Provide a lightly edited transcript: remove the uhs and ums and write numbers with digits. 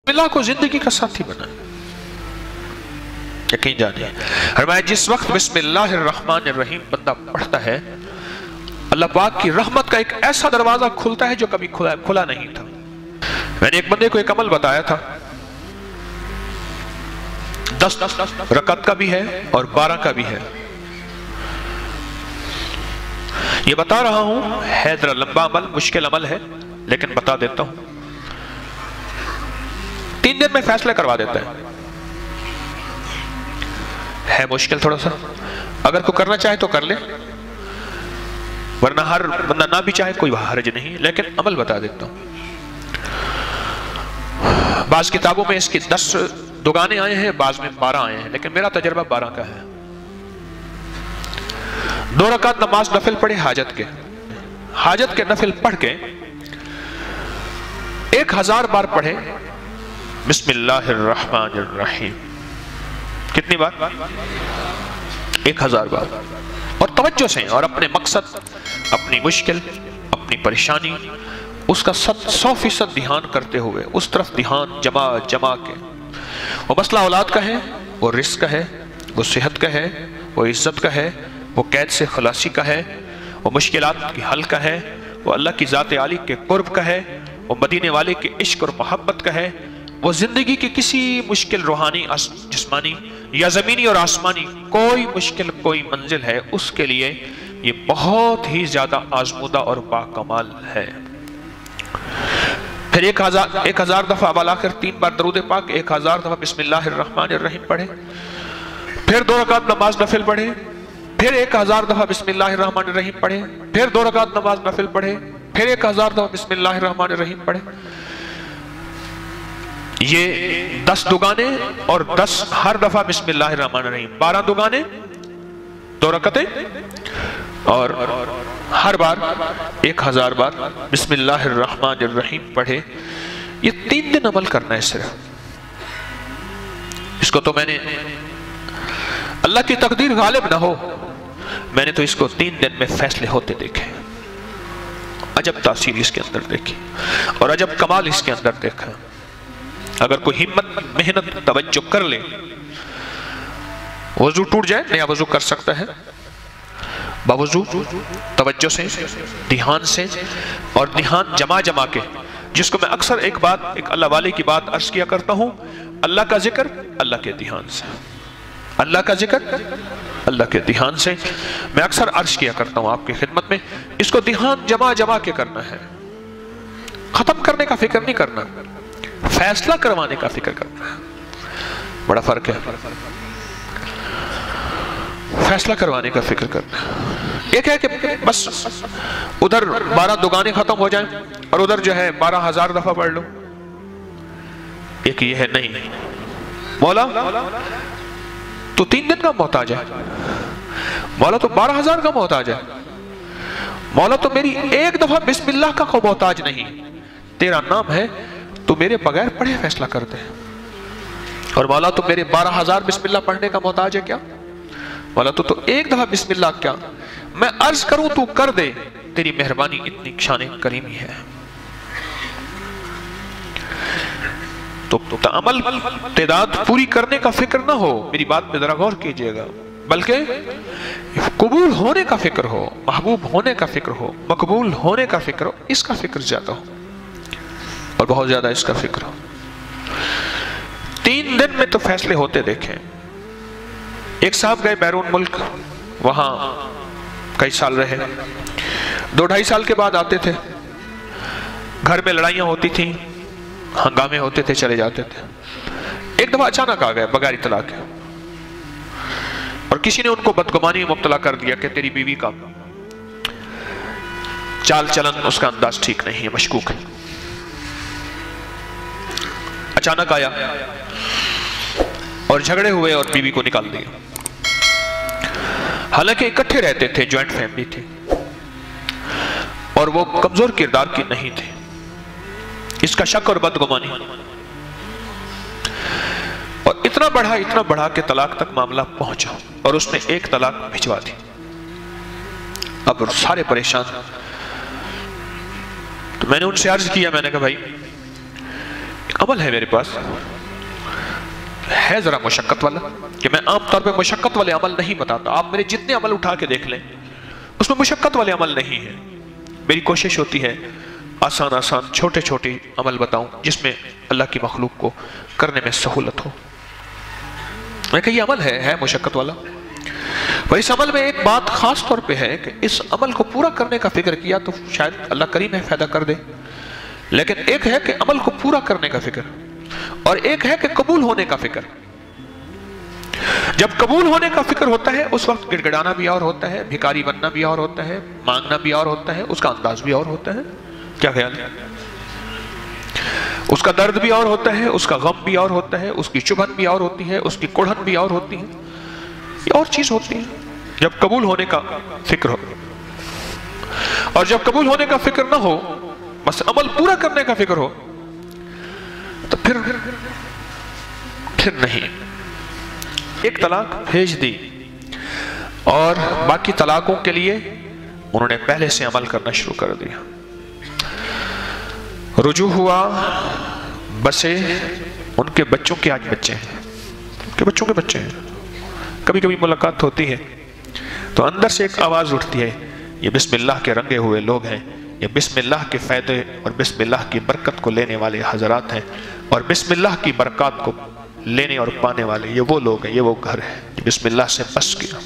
बिस्मिल्लाह को जिंदगी का साथी बनाए। यकीन जानिए, फरमाया जिस वक्त बिस्मिल्लाहिर्रहमानिर्रहीम बंदा पढ़ता है, अल्लाह पाक की रहमत का एक ऐसा दरवाजा खुलता है जो कभी खुला नहीं था। मैंने एक बंदे को एक अमल बताया था, 10 रकत का भी है और 12 का भी है। ये बता रहा हूं, है जरा लंबा अमल, मुश्किल अमल है, लेकिन बता देता हूं। 3 दिन में फैसला करवा देता है मुश्किल थोड़ा सा। अगर कोई करना चाहे तो कर ले, वरना हर बंदा ना भी चाहे कोई हर्ज नहीं, लेकिन अमल बता देता हूं। बाज किताबों में इसकी 10 दुगाने आए हैं, बाज में 12 आए हैं, लेकिन मेरा तजर्बा 12 का है। 2 रकात नमाज नफिल पढ़े हाजत के नफिल पढ़ के 1000 बार पढ़े बिस्मिल्लाहिर्रहमानिर्रहीम। कितनी बार? 1000 बार। और तवज्जो से और अपने मकसद, अपनी मुश्किल, अपनी परेशानी, उसका 100% ध्यान करते हुए उस तरफ ध्यान जमा के। वो मसला औलाद का है, वो रिस्क का है, वो सेहत का है, वो इज्जत का है, वो कैद से खलासी का है, वो मुश्किलात की हल का है, वो अल्लाह की ज़ात आली के कुर्ब का है, वो मदीने वाले के इश्क और मोहब्बत का है, वो जिंदगी की किसी मुश्किल रूहानी, जिस्मानी या ज़मीनी और आसमानी कोई मुश्किल, कोई मंजिल है, उसके लिए ये बहुत ही ज़्यादा आजमूदा और बाकमाल है। फिर 1000 दफ़ा अवलाखिर 3 बार दरूद पाक, 1000 दफ़ा बिस्मिल्लाहिर्रहमानिर्रहीम पढ़े। फिर 2 रकात नमाज नफिल पढ़े, फिर 1000 दफ़ा बिस्मिल्लाहिर्रहमानिर्रहीम पढ़े, फिर 2 रकात नमाज नफिल पढ़े, फिर 1000 दफ़ा बिस्मिल्लाहिर्रहमानिर्रहीम पढ़े। ये 10 दुगाने और 10 हर दफ़ा बिस्मिल्लाहिर्रहमानिर्रहीम, 12 दुगाने, 2 रकतें, और हर बार 1000 बार बिस्मिल्लाहिर्रहमानिर्रहीम पढ़े। ये 3 दिन अमल करना है सिर्फ। इसको तो मैंने, अल्लाह की तकदीर गालिब ना हो, मैंने तो इसको 3 दिन में फैसले होते देखे, अजब तासीर इसके अंदर देखी और अजब कमाल इसके अंदर देखा। अगर कोई हिम्मत, मेहनत, तवज्जो कर ले, वजू टूट जाए, नया वजू कर सकता है बावजू तवज्जो से, ध्यान से, और ध्यान जमा के, जिसको मैं अक्सर एक अल्लाह वाले की बात अर्ज किया करता हूं, अल्लाह का जिक्र अल्लाह के ध्यान से, अल्लाह का जिक्र अल्लाह के ध्यान से। मैं अक्सर अर्ज किया करता हूं आपकी खिदमत में, इसको ध्यान जमा के करना है। खत्म करने का फिक्र नहीं करना, फैसला करवाने का फिक्र करना है। बड़ा फर्क है, फैसला करवाने का फिक्र करना। एक है कि बस उधर 12 दुगाने खत्म हो जाएं और उधर जो है 12000 दफा पढ़ लो। एक ये है, नहीं मौला तो 3 दिन का मोहताज है, मौला तो 12000 का मोहताज है, मौला तो मेरी 1 दफा बिस्मिल्लाह का को मोहताज नहीं। तेरा नाम है, तो मेरे बगैर पढ़े फैसला कर दे। और मौला तो मेरे 12000 बिस्मिल्लाह पढ़ने का मोहताज है क्या? मौला तो 1 दफा बिस्मिल्लाह क्या, मैं अर्ज करूं तू कर दे, तेरी मेहरबानी इतनी शान करीमी है। तो अमल तादाद पूरी करने का फिक्र ना हो, मेरी बात पे जरा गौर कीजिएगा, बल्कि कबूल होने का फिक्र हो, महबूब होने का फिक्र हो, मकबूल होने का फिक्र हो, इसका फिक्र ज्यादा हो और बहुत ज्यादा इसका फिक्र हो। 3 दिन में तो फैसले होते देखे। एक साहब गए बैरून मुल्क, वहां कई साल रहे, 2-2.5 साल के बाद आते थे, घर में लड़ाइयां होती थी, हंगामे होते थे, चले जाते थे। एक दफा अचानक आ गए बगैर इत्तला के, और किसी ने उनको बदगुमानी में मुब्तला कर दिया कि तेरी बीवी का चाल चलन, उसका अंदाज ठीक नहीं है, मशकूक है। अचानक आया और झगड़े हुए और बीवी को निकाल दिया। हालांकि इकट्ठे रहते थे, ज्वाइंट फैमिली थी, और वो कमजोर किरदार की नहीं थे। इसका शक और बदगुमानी, और इतना बढ़ा के तलाक तक मामला पहुंचा, और उसने 1 तलाक भिजवा दी। अब सारे परेशान। तो मैंने उनसे अर्ज किया, मैंने कहा भाई عمل ہے میرے پاس، ہے ذرا مشقت والا، کہ میں عام طور پہ مشقت والے عمل نہیں بتاتا. آپ میرے جتنے عمل اٹھا کے دیکھ لیں اس میں مشقت والے عمل نہیں ہیں. میری کوشش ہوتی ہے آسان آسان چھوٹے چھوٹے عمل بتاؤں جس میں اللہ کی مخلوق کو کرنے میں سہولت ہو. میں کہ یہ عمل ہے مشقت والا. اور اس عمل میں ایک بات خاص طور پہ ہے کہ اس عمل کو پورا کرنے کا فکر کیا تو شاید اللہ کریم ہے فائدہ کر دے، لیکن ایک ہے کہ عمل کو پورا کرنے کا فکر، اور ایک ہے کہ قبول ہونے کا فکر. جب قبول ہونے کا فکر ہوتا ہے اس وقت گڑ گڑانا بھی اور ہوتا ہے، بھکاری بننا بھی اور ہوتا ہے، مانگنا بھی اور ہوتا ہے، اس کا انداز بھی اور ہوتا ہے. کیا خیال ہے؟ اس کا درد بھی اور ہوتا ہے، اس کا غم بھی اور ہوتا ہے، اس کی چبھن بھی اور ہوتی ہے، اس کی کڑھن بھی اور ہوتی ہے. یہ اور چیز ہوتی ہے جب قبول ہونے کا فکر ہو. اور جب قبول ہونے کا فکر نہ ہو، بس عمل پورا کرنے کا فکر ہو، تو پھر نہیں. ایک طلاق بھیج دی اور باقی طلاقوں کے لیے انہوں نے پہلے سے عمل کرنا شروع کر دیا. رجوع ہوا، بسے، ان کے بچوں کے آج بچے ہیں، ان کے بچوں کے بچے ہیں. کبھی کبھی ملاقات ہوتی ہے تو اندر سے ایک آواز اٹھتی ہے، یہ بسم اللہ کے رنگے ہوئے لوگ ہیں، یہ بسم اللہ کے فائدے اور بسم اللہ کی برکت کو لینے والے حضرات ہیں، اور بسم اللہ کی برکات کو لینے اور پانے والے یہ وہ لوگ ہیں، یہ وہ گھر ہے. بسم اللہ سے بس کیا.